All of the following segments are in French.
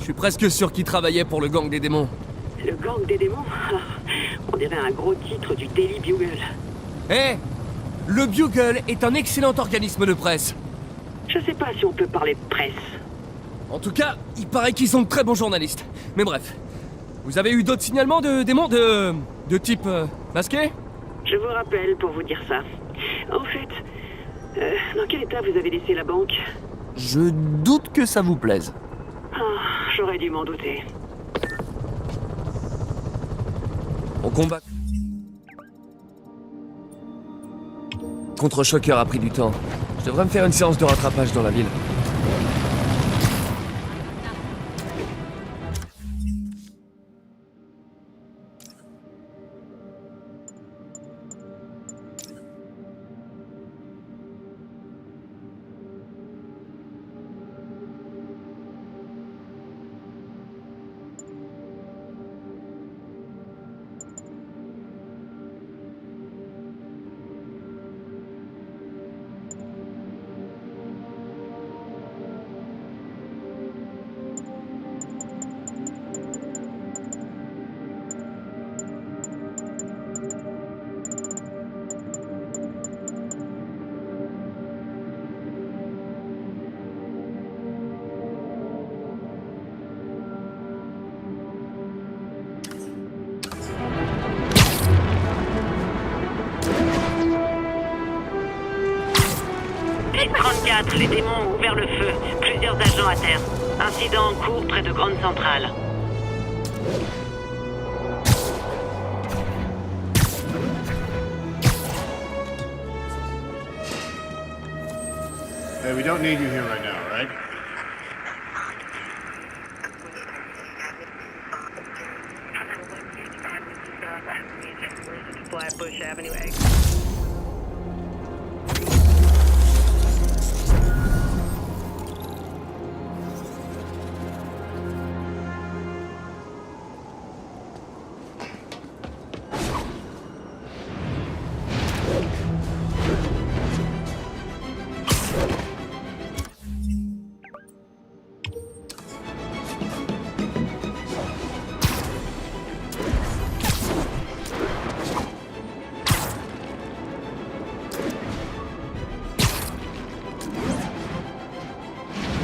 suis presque sûr qu'il travaillait pour le gang des démons. Le gang des démons? On dirait un gros titre du Daily Bugle. Eh, le Bugle est un excellent organisme de presse. Je sais pas si on peut parler de presse. En tout cas, il paraît qu'ils sont de très bons journalistes. Mais bref, vous avez eu d'autres signalements de démons de type masqué? Je vous rappelle pour vous dire ça. En fait, dans quel état vous avez laissé la banque? Je doute que ça vous plaise. Ah, j'aurais dû m'en douter. On combat. Contre-choqueur a pris du temps. Je devrais me faire une séance de rattrapage dans la ville. Les démons ont ouvert le feu. Plusieurs agents à terre. Incident en cours près de Grande Centrale. Hey, we don't need you here right now, right? Flatbush Avenue A.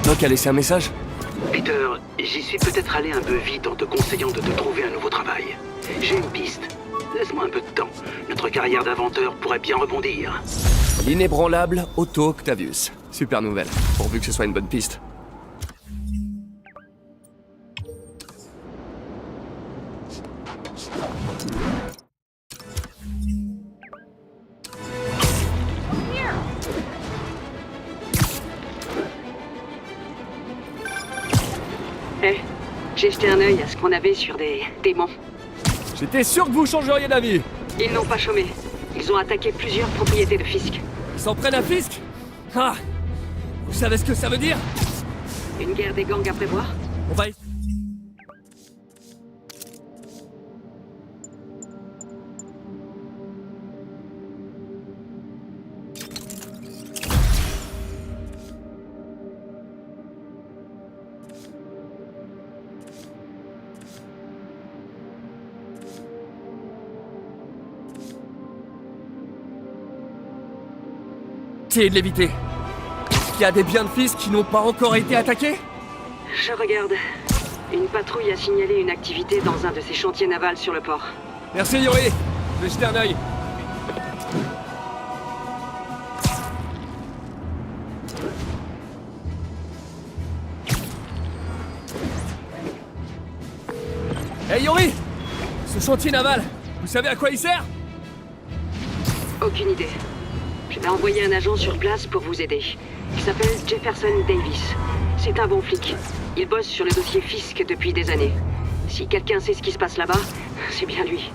Doc a laissé un message? Peter, j'y suis peut-être allé un peu vite en te conseillant de te trouver un nouveau travail. J'ai une piste. Laisse-moi un peu de temps. Notre carrière d'inventeur pourrait bien rebondir. L'inébranlable Otto Octavius. Super nouvelle, pourvu que ce soit une bonne piste. J'ai jeté un œil à ce qu'on avait sur des démons. J'étais sûr que vous changeriez d'avis. Ils n'ont pas chômé. Ils ont attaqué plusieurs propriétés de Fisk. Ils s'en prennent à Fisk? Ah! Vous savez ce que ça veut dire? Une guerre des gangs à prévoir? On va... Essayez de l'éviter. Est-ce qu'il y a des biens de Fisk qui n'ont pas encore été attaqués? Je regarde. Une patrouille a signalé une activité dans un de ces chantiers navals sur le port. Merci Yuri. Je vais jeter un œil. Hey Yuri! Ce chantier naval, vous savez à quoi il sert? Aucune idée. Je vais envoyer un agent sur place pour vous aider. Il s'appelle Jefferson Davis. C'est un bon flic. Il bosse sur le dossier Fisk depuis des années. Si quelqu'un sait ce qui se passe là-bas, c'est bien lui.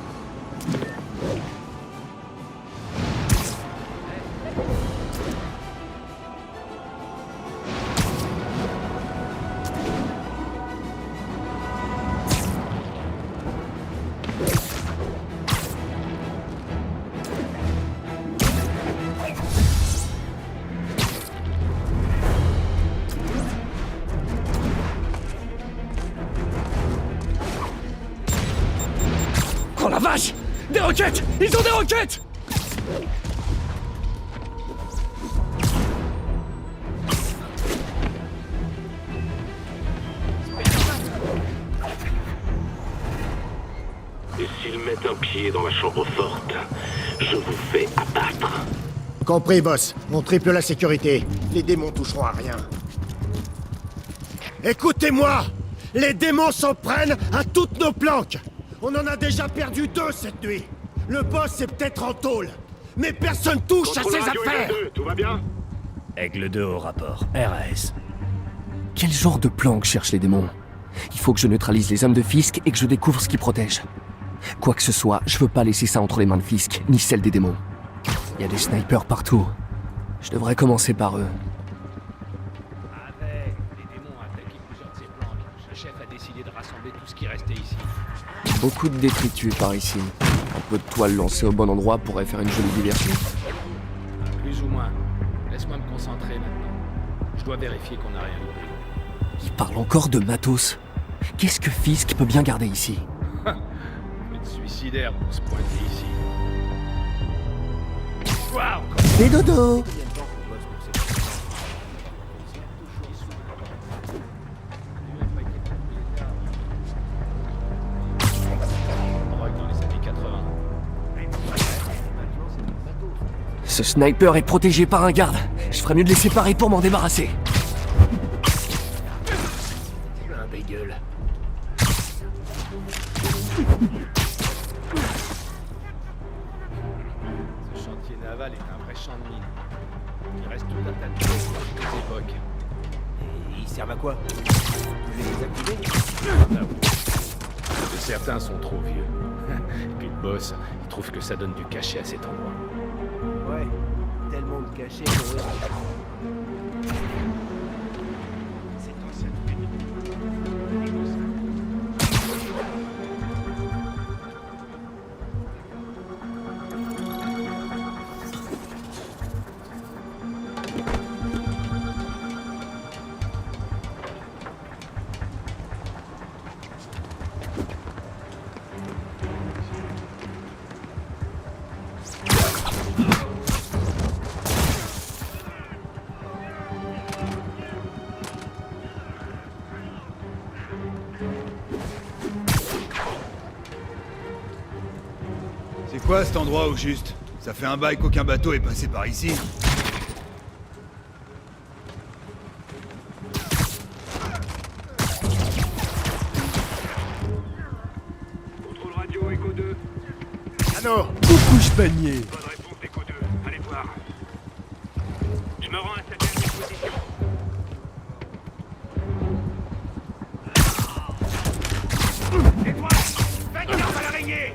La vache! Des roquettes! Ils ont des roquettes! Et s'ils mettent un pied dans la chambre forte, je vous fais abattre. Compris, boss. On triple la sécurité. Les démons toucheront à rien. Écoutez-moi! Les démons s'en prennent à toutes nos planques! On en a déjà perdu 2 cette nuit. Le boss est peut-être en tôle, mais personne touche à ses affaires! Tout va bien? Aigle 2 au rapport. RAS. Quel genre de plan que cherchent les démons? Il faut que je neutralise les hommes de Fisk et que je découvre ce qui protège. Quoi que ce soit, je veux pas laisser ça entre les mains de Fisk, ni celles des démons. Il y a des snipers partout. Je devrais commencer par eux. Avec les démons ont attaqué plusieurs de ces planques. Le chef a décidé de rassembler tout ce qui restait ici. Beaucoup de détritus par ici. Un peu de toile lancée au bon endroit pourrait faire une jolie diversion. Plus ou moins. Laisse-moi me concentrer maintenant. Je dois vérifier qu'on n'a rien oublié. Il parle encore de matos. Qu'est-ce que Fisk peut bien garder ici? Faut être suicidaire pour se pointer ici. Waouh! Des dodo! Drogue dans les années 80. Ce sniper est protégé par un garde. Je ferais mieux de les séparer pour m'en débarrasser. Un bégueule. Ce chantier naval est un vrai champ de mine. Il reste tout un tas de choses de toutes les époques. Et ils servent à quoi? Les activer? Certains sont trop vieux. Et puis le boss, il trouve que ça donne du cachet à cet endroit. Ouais, tellement de cachets. C'est quoi cet endroit au juste? Ça fait un bail qu'aucun bateau est passé par ici. Contrôle radio, Echo 2. Anno! Coucou, panier. Bonne réponse, Echo 2. Allez voir. Je me rends à cette dernière position. Et toi, faites gaffe à l'araignée!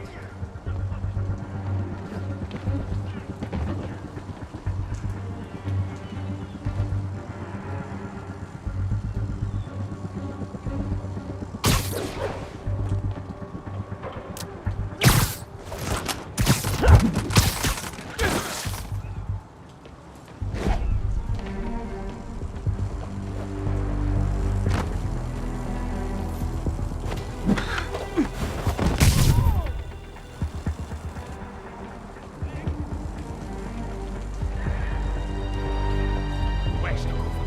Ouais, je te comprends.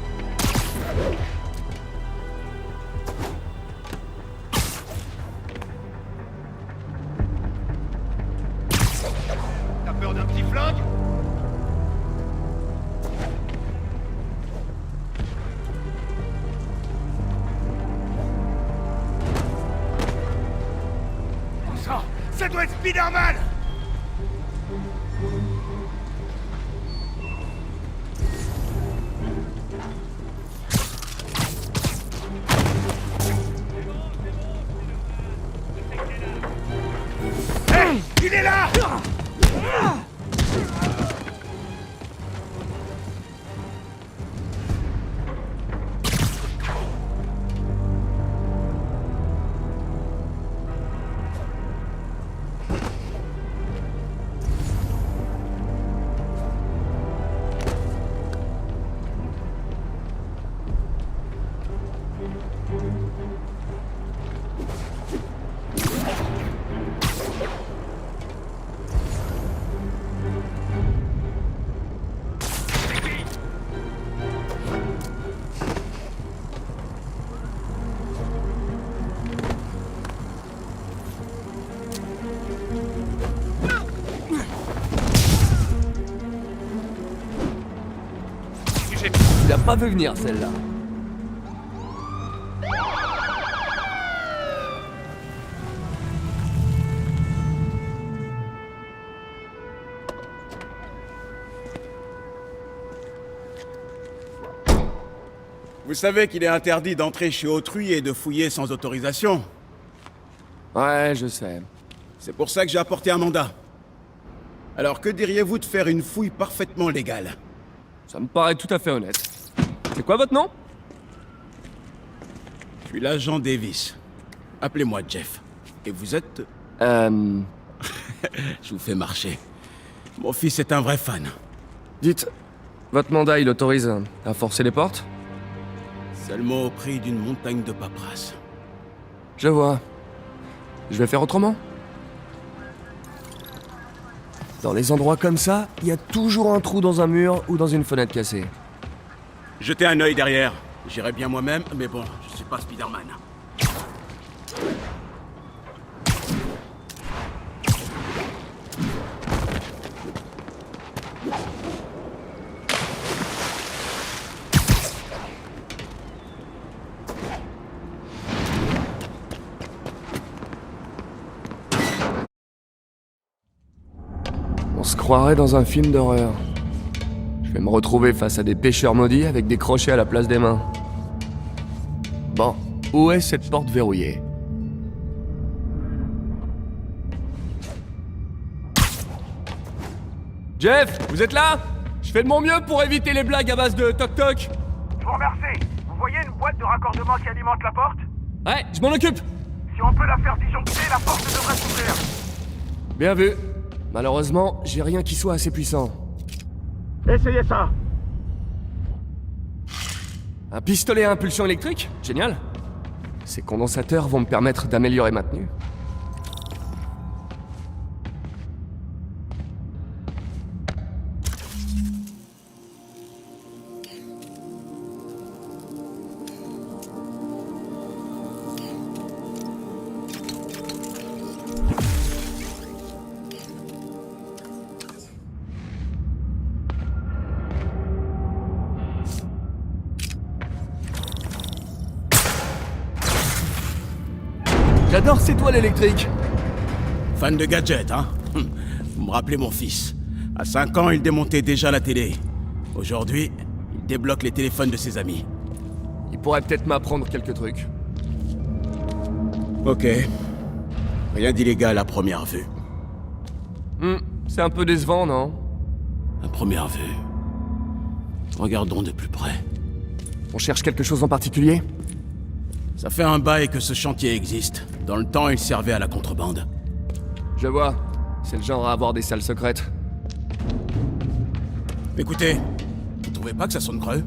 T'as peur d'un petit flingue? Ça doit être Spider-Man! Hey! Il est là! pas vu venir, celle-là. Vous savez qu'il est interdit d'entrer chez autrui et de fouiller sans autorisation. Ouais, je sais. C'est pour ça que j'ai apporté un mandat. Alors que diriez-vous de faire une fouille parfaitement légale? Ça me paraît tout à fait honnête. C'est quoi votre nom? Je suis l'agent Davis. Appelez-moi Jeff. Et vous êtes... Je Je vous fais marcher. Mon fils est un vrai fan. Dites, votre mandat, il autorise à forcer les portes? Seulement au prix d'une montagne de paperasse. Je vois. Je vais faire autrement. Dans les endroits comme ça, il y a toujours un trou dans un mur ou dans une fenêtre cassée. Jetez un œil derrière. J'irai bien moi-même, mais bon, je suis pas Spider-Man. On se croirait dans un film d'horreur. Je vais me retrouver face à des pêcheurs maudits avec des crochets à la place des mains. Bon, où est cette porte verrouillée? Jeff, vous êtes là? Je fais de mon mieux pour éviter les blagues à base de toc-toc. Je vous remercie. Vous voyez une boîte de raccordement qui alimente la porte? Ouais, je m'en occupe. Si on peut la faire disjoncter, la porte devrait s'ouvrir. Bien vu. Malheureusement, j'ai rien qui soit assez puissant. Essayez ça. Un pistolet à impulsion électrique? Génial. Ces condensateurs vont me permettre d'améliorer ma tenue. J'adore ces toiles électriques. Fan de gadgets, hein? Vous me rappelez mon fils. À 5 ans, il démontait déjà la télé. Aujourd'hui, il débloque les téléphones de ses amis. Il pourrait peut-être m'apprendre quelques trucs. Ok. Rien d'illégal à première vue. C'est un peu décevant, non? À première vue. Regardons de plus près. On cherche quelque chose en particulier? Ça fait un bail que ce chantier existe. Dans le temps, il servait à la contrebande. Je vois. C'est le genre à avoir des salles secrètes. Écoutez, vous trouvez pas que ça sonne creux?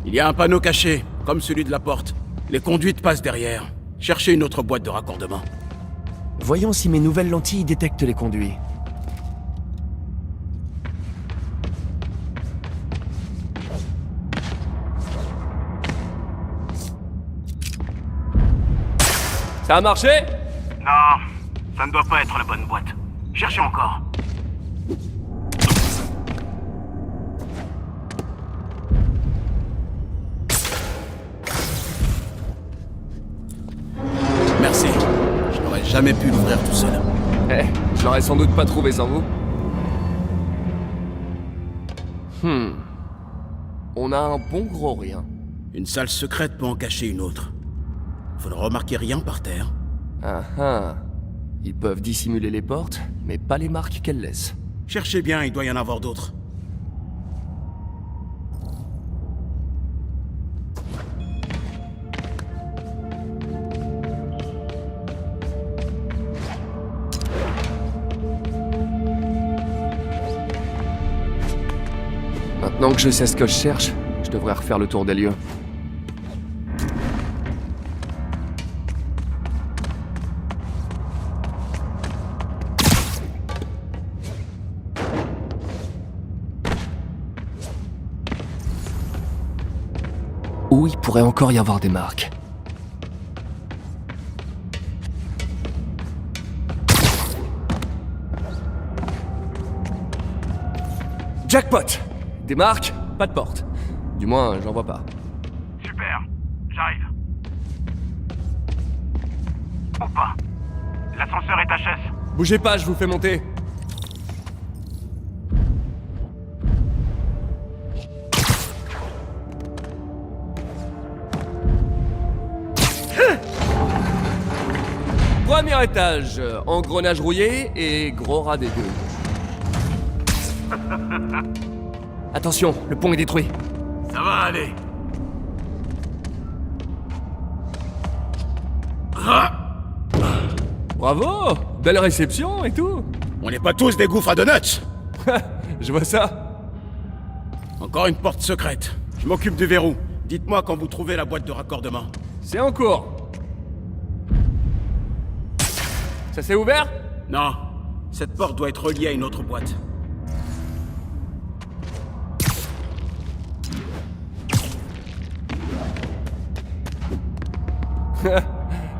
Il y a un panneau caché, comme celui de la porte. Les conduites passent derrière. Cherchez une autre boîte de raccordement. Voyons si mes nouvelles lentilles détectent les conduits. Ça a marché? Non, ça ne doit pas être la bonne boîte. Cherchez encore. Merci. Je n'aurais jamais pu l'ouvrir tout seul. Je l'aurais sans doute pas trouvé sans vous. On a un bon gros rien. Une salle secrète peut en cacher une autre. Vous ne remarquez rien par terre? Ah ah. Ils peuvent dissimuler les portes, mais pas les marques qu'elles laissent. Cherchez bien, il doit y en avoir d'autres. Maintenant que je sais ce que je cherche, je devrais refaire le tour des lieux. Où il pourrait encore y avoir des marques? Jackpot! Des marques? Pas de porte. Du moins, j'en vois pas. Super, j'arrive. Ou pas. L'ascenseur est HS. Bougez pas, je vous fais monter. Premier étage, engrenage rouillé et gros rat des deux. Attention, le pont est détruit. Ça va aller. Bravo, belle réception et tout. On n'est pas tous des gouffres à donuts. Je vois ça. Encore une porte secrète. Je m'occupe du verrou. Dites-moi quand vous trouvez la boîte de raccordement. C'est en cours. Ça s'est ouvert? Non. Cette porte doit être reliée à une autre boîte.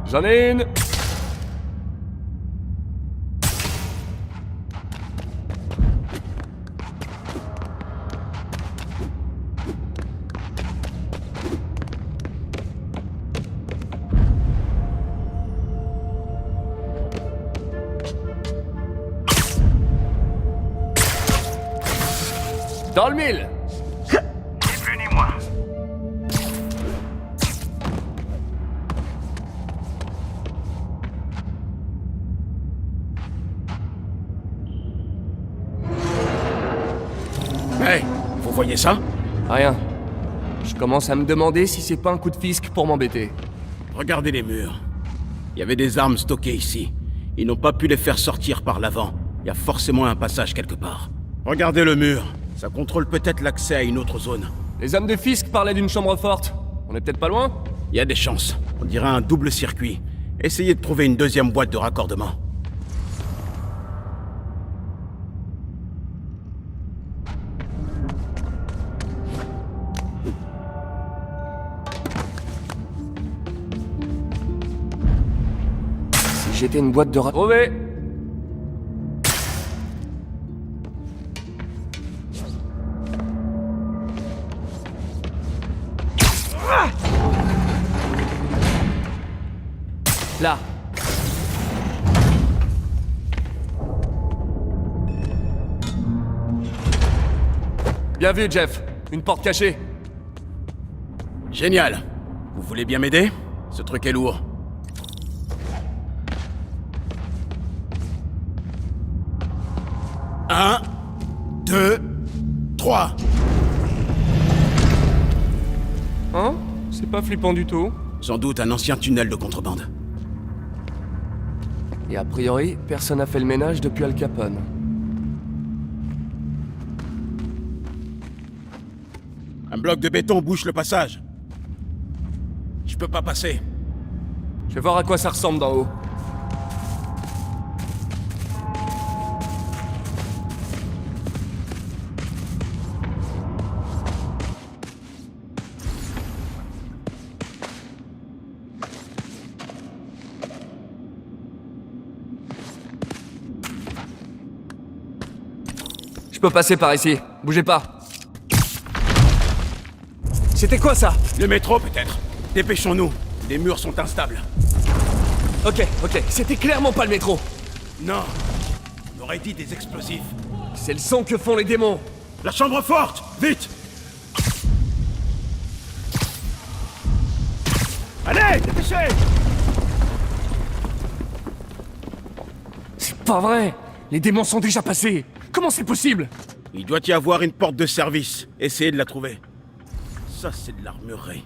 J'en ai une. Dans le mille. Ni plus ni moins. Hey, vous voyez ça? Rien. Je commence à me demander si c'est pas un coup de fisc pour m'embêter. Regardez les murs. Il y avait des armes stockées ici. Ils n'ont pas pu les faire sortir par l'avant. Il y a forcément un passage quelque part. Regardez le mur. Ça contrôle peut-être l'accès à une autre zone. Les hommes de fisc parlaient d'une chambre forte. On est peut-être pas loin? Il y a des chances. On dirait un double circuit. Essayez de trouver une deuxième boîte de raccordement. Si j'étais une boîte de Trouvé. Là. Bien vu, Jeff. Une porte cachée. Génial. Vous voulez bien m'aider? Ce truc est lourd. Un, 2, 3. Hein? C'est pas flippant du tout. Sans doute un ancien tunnel de contrebande. Et a priori, personne n'a fait le ménage depuis Al Capone. Un bloc de béton bouche le passage. Je peux pas passer. Je vais voir à quoi ça ressemble d'en haut. Je peux passer par ici. Bougez pas. C'était quoi ça? Le métro peut-être. Dépêchons-nous. Les murs sont instables. Ok. C'était clairement pas le métro. Non. On aurait dit des explosifs. C'est le son que font les démons. La chambre forte! Vite! Allez, dépêchez! C'est pas vrai. Les démons sont déjà passés. Comment c'est possible? Il doit y avoir une porte de service. Essayez de la trouver. Ça, c'est de l'armurerie.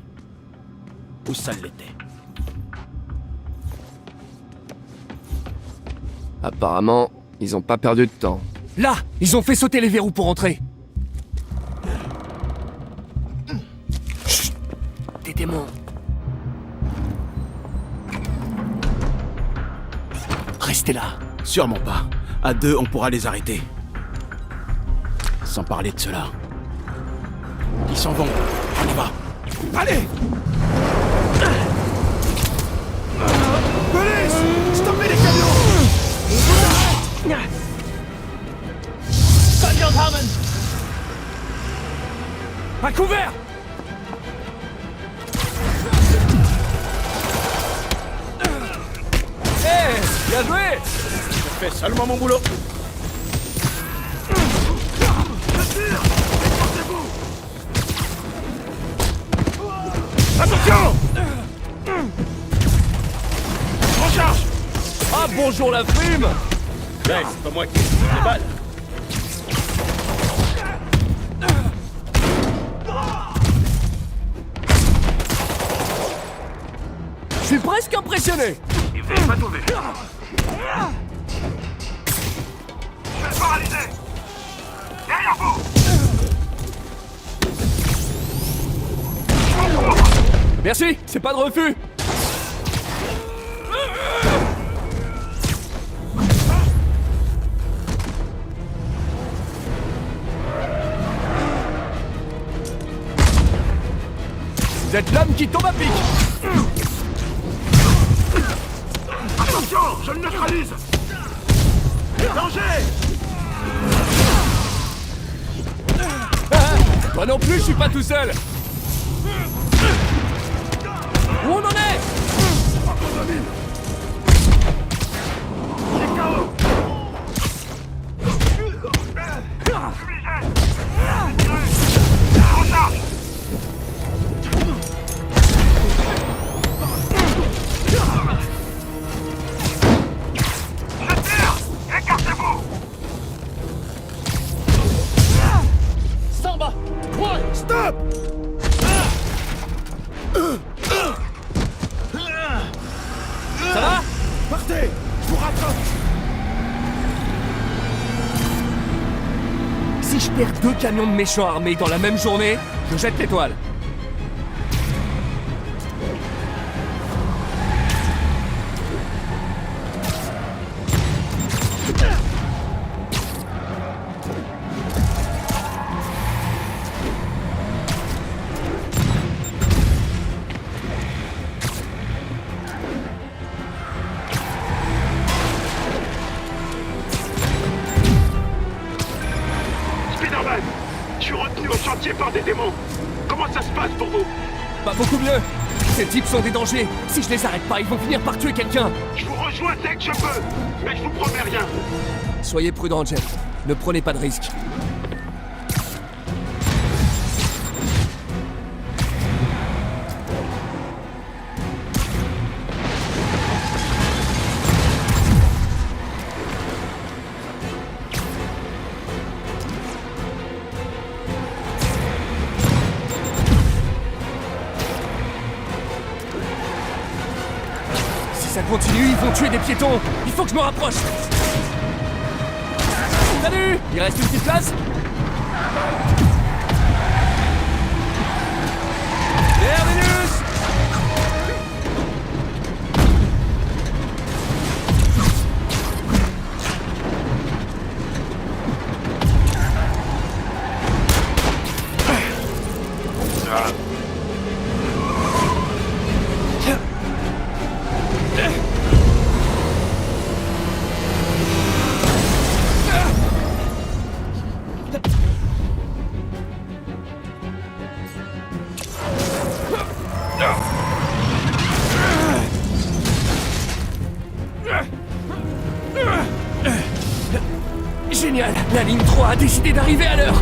Où ça l'était? Apparemment, ils ont pas perdu de temps. Là! Ils ont fait sauter les verrous pour entrer. Chut! Des démons. Restez là. Sûrement pas. À deux, on pourra les arrêter. Sans parler de cela. Ils s'en vont. On y va. Allez! Police! Stoppez les camions! À couvert! Hé! Bien joué! Je fais seulement mon boulot. Attention! En charge! Ah bonjour la frime! Ouais, c'est pas moi qui ai les balles. Je suis presque impressionné! Il vous avez pas tout vu. Je suis paralysé. Derrière vous. Merci, c'est pas de refus! Vous êtes l'homme qui tombe à pic! Attention, je le neutralise. Danger. Moi non plus, je suis pas tout seul! Où on en est? Samba! Stop! Ça va? Partez! Je vous rattrape! Si je perds 2 camions de méchants armés dans la même journée, je jette l'étoile. Spider-Man, je suis retenu au chantier par des démons. Comment ça se passe pour vous? Pas beaucoup mieux. Ces types sont des dangers. Si je les arrête pas, ils vont finir par tuer quelqu'un. Je vous rejoins dès que je peux, mais je vous promets rien. Soyez prudent, Jeff. Ne prenez pas de risques. Si ça continue, ils vont tuer des piétons. Il faut que je me rapproche. Salut! Il reste une petite place? Terminus! Génial! La ligne 3 a décidé d'arriver à l'heure!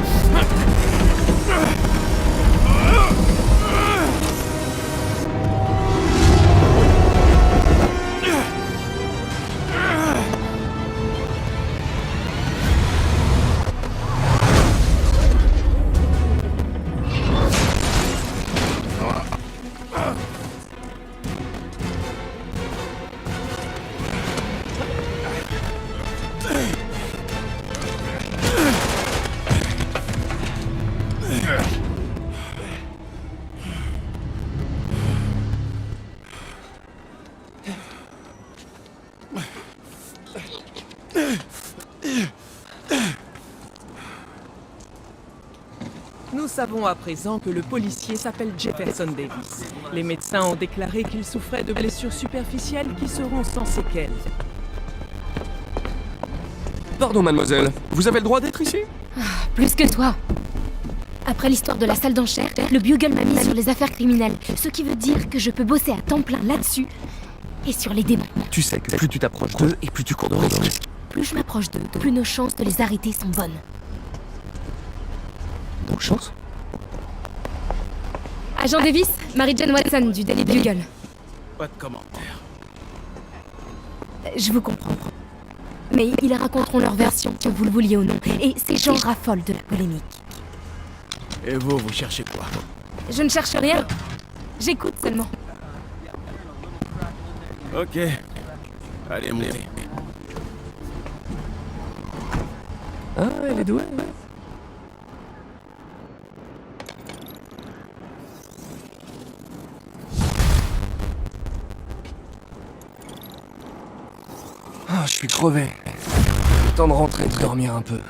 Nous savons à présent que le policier s'appelle Jefferson Davis. Les médecins ont déclaré qu'il souffrait de blessures superficielles qui seront sans séquelles. Pardon, mademoiselle. Vous avez le droit d'être ici? Plus que toi. Après l'histoire de la salle d'enchères, le Bugle m'a mis sur les affaires criminelles, ce qui veut dire que je peux bosser à temps plein là-dessus et sur les démons. Tu sais que plus tu t'approches d'eux et plus tu cours de risques. Plus je m'approche d'eux, plus nos chances de les arrêter sont bonnes. Donc chance. Agent Davis, Mary-Jane Watson du Daily Bugle. Pas de commentaire. Je vous comprends. Mais ils raconteront leur version, que vous le vouliez ou non, et ces gens raffolent de la polémique. Et vous cherchez quoi? Je ne cherche rien. J'écoute seulement. Ok. Allez, montez. Ah, elle est douée. Ah, je suis crevé. Temps de rentrer et de dormir un peu.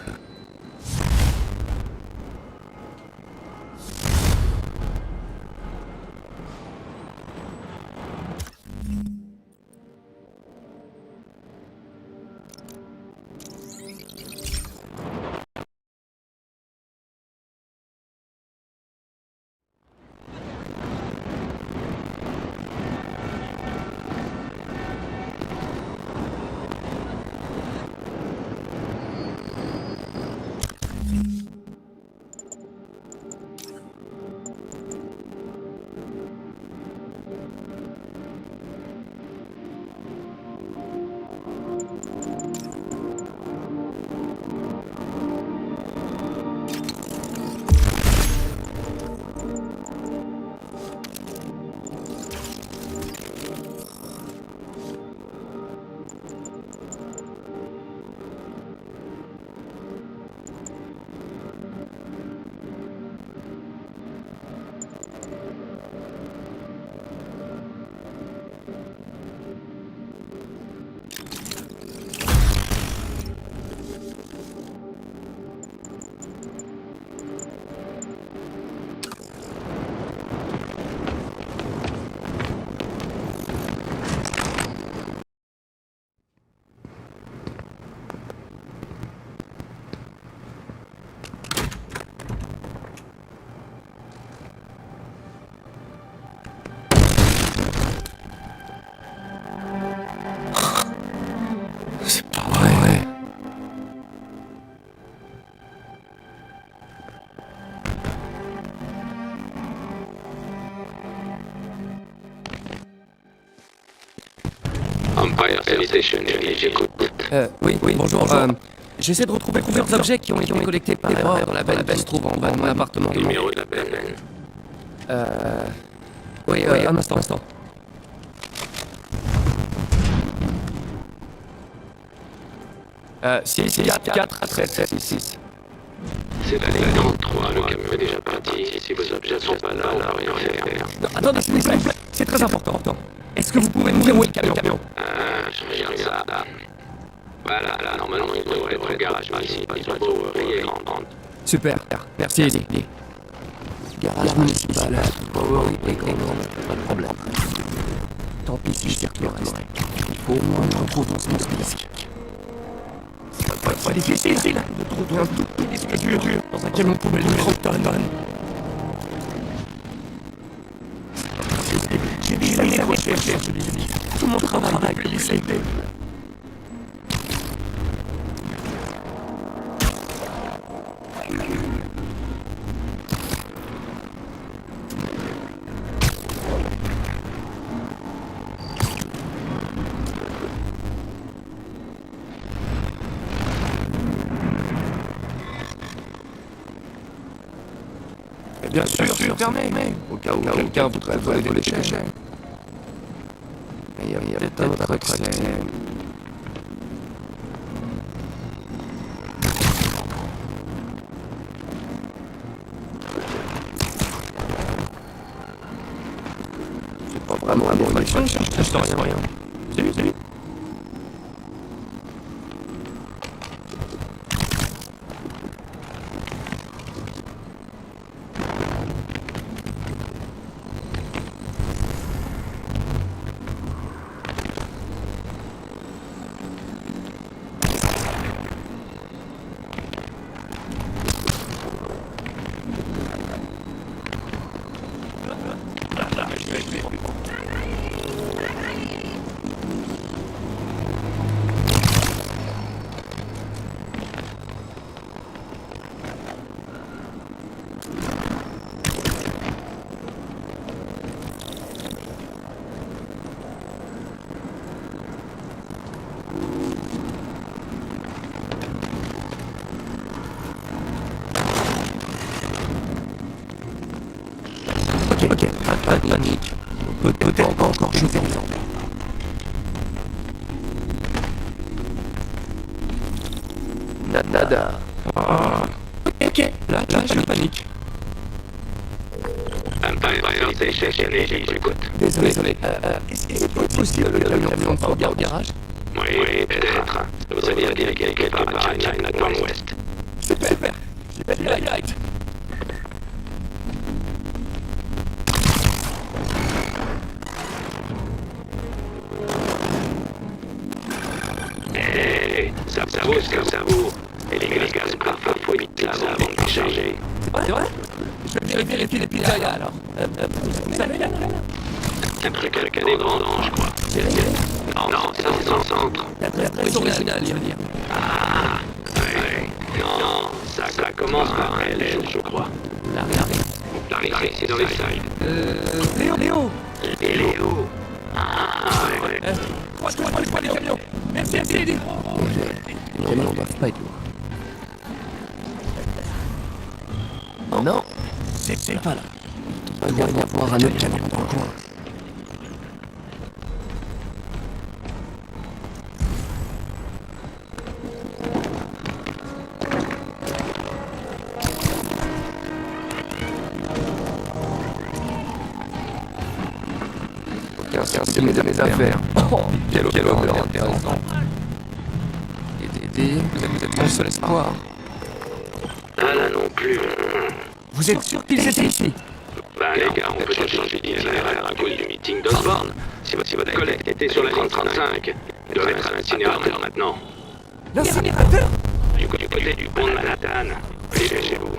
C'est pas vrai. Empire Sanitation, j'écoute. Oui, bonjour. J'essaie de retrouver plusieurs objets qui ont été collectés par erreur dans la benne qui se trouve en bas de mon appartement. Numéro de la benne. Oui, un instant. Euh, 6, 4, 13, 7, 6. C'est la ligne 33, le camion est déjà parti. Si vos objets sont pas là, on va rien faire. Non, attendez, s'il vous plaît, c'est très important. Est-ce que vous pouvez me dire où est le camion? Je regarde ça. Voilà, là, normalement, il devrait être au garage, mais ici, pas de rien en bande. Super, merci Eddie. Garage municipal, Power et commande, pas de problème. Tant pis si je circule reste. Il faut au moins que je retrouve mon disque. C'est pas difficile de trouver un tout petit disque dur dans un camion poubelle de 30 tonnes. J'ai déjà mis la recherche, tout mon travail avec les CP. Bien sûr, c'est fermé, au cas où quelqu'un voudrait voler des déchets. Mais il y a peut-être un autre accès. C'est pas vraiment un bon action, je cherche rien. Salut. peut-être pas encore chauffé les ordres. Nada. Ok, là, je panique. J'écoute. Désolé. Est-ce qu'il est possible que l'avion ne soit pas au garage? Oui, peut-être. Vous allez dire quelque part à China, dans l'ouest. Super. J'ai pas dit direct. Ça pousse comme ça vaut. Et les gaz parfois faut éviter ça avant de décharger. C'est vrai? Je vais vérifier les pizzas alors. Vous savez là? Un truc avec des grands noms, je crois. Non, ça c'est dans le centre. La très originale, il va dire. Ah, ouais. Non, ça commence par LL, je crois. Larry, c'est dans les sides. Léo. Et Léo. Ah, ouais. Moi, je comprends les poids des camions. Merci. Les camions doivent pas être lourds. Oh non, c'est pas là. Il doit y avoir un autre camion dans le coin. C'est mes affaires. Oh, quelle odeur intéressante. Dédé, vous êtes mon seul espoir. Ah là non plus. Vous êtes sûr qu'ils étaient ici? Bah les gars, on peut changer d'itinéraire à cause du meeting d'Osborne. Si votre collègue était sur la ligne 35, il doit être à l'incinérateur maintenant. L'incinérateur? Du côté du pont de Manhattan. Allez chez vous.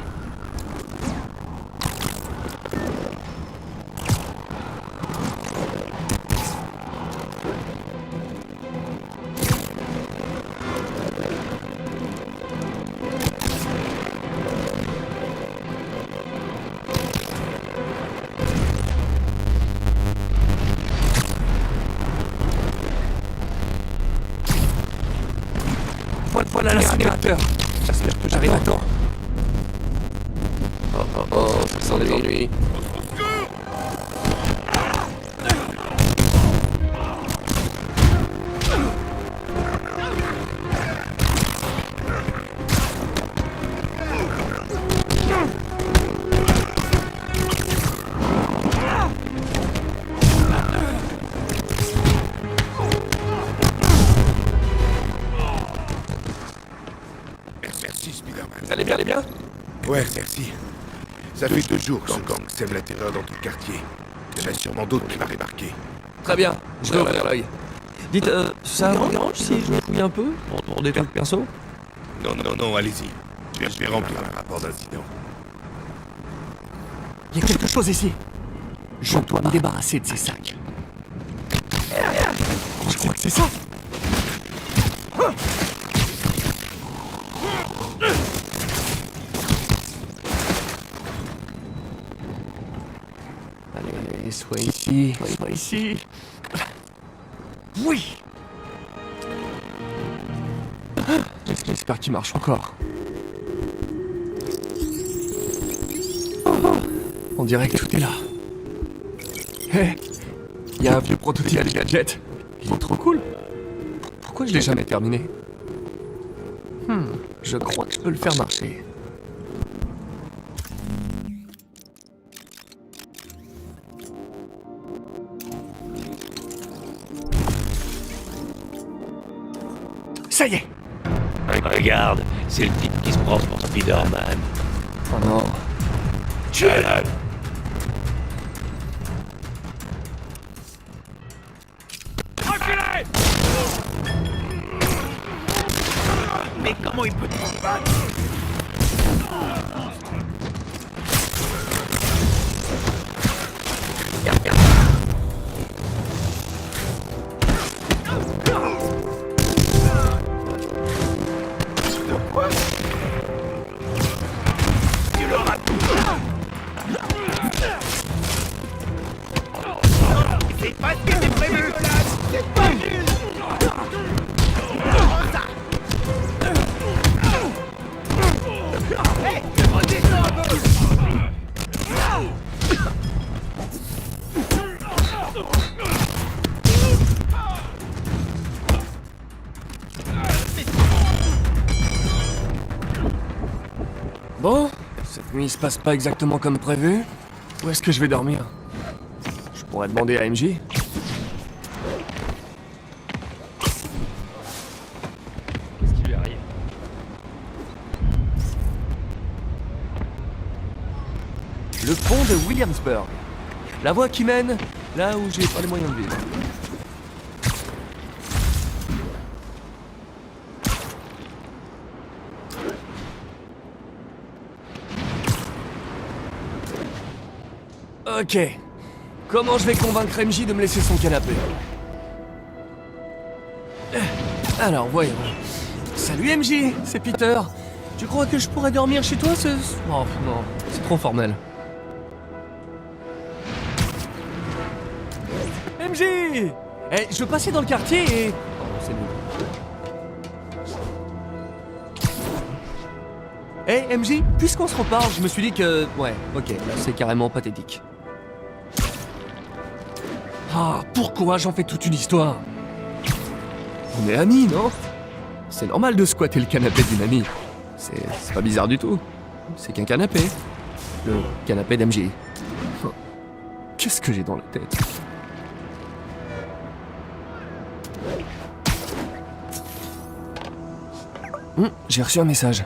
Voilà l'incinérateur. J'espère que j'arrive à temps. Oh, ça sent des ennuis. Allez bien. Ouais, merci. Ça fait 2 jours que ce gang sème la terreur dans tout le quartier. Il y en a sûrement d'autres qui va rémarquer. Très bien, je vais ouvrir l'œil. Dites, ça vous dérange si je me fouille un peu pour des trucs perso? Non, allez-y. Je vais remplir un rapport d'incident. Il y a quelque chose ici. Je dois me débarrasser de ces sacs. Je crois que c'est ça. Allez, soit ici. Oui. J'espère qu'il marche encore. On dirait que tout est là. Hé, il y a un vieux prototype de gadget. Il est trop cool. Pourquoi je l'ai jamais terminé? Je crois que je peux le faire marcher. Ça y est. Regarde, c'est le type qui se prend pour Spider-Man. Oh non. Reculez! Mais comment il peut te battre? C'est pas ce qui était prévu, Jonas! C'est pas juste! Hey, redescends un peu! Bon, cette nuit se passe pas exactement comme prévu. Où est-ce que je vais dormir? Je pourrais demander à MJ. Qu'est-ce qui lui arrive? Le pont de Williamsburg. La voie qui mène là où j'ai pas les moyens de vivre. Ok. Comment je vais convaincre MJ de me laisser son canapé? Alors, voyons. Salut MJ, c'est Peter. Tu crois que je pourrais dormir chez toi ce... Oh non, c'est trop formel. MJ! Eh, je passais dans le quartier et... Oh, c'est nul. Eh, MJ, puisqu'on se reparle, je me suis dit que... Ouais, ok, là c'est carrément pathétique. Ah, pourquoi j'en fais toute une histoire? On est amis, non? C'est normal de squatter le canapé d'une amie. C'est pas bizarre du tout. C'est qu'un canapé. Le canapé d'MJ. Qu'est-ce que j'ai dans la tête? J'ai reçu un message.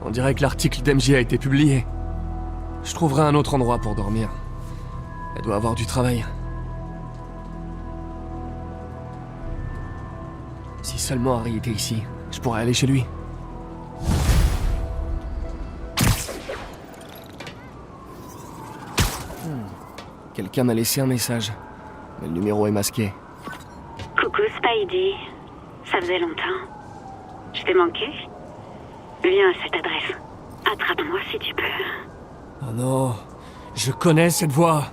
On dirait que l'article d'MJ a été publié. Je trouverai un autre endroit pour dormir. Elle doit avoir du travail. Si seulement Harry était ici, je pourrais aller chez lui. Quelqu'un m'a laissé un message, mais le numéro est masqué. Coucou Spidey, ça faisait longtemps. Je t'ai manqué? Viens à cette adresse. Attrape-moi si tu peux. Oh non, je connais cette voix.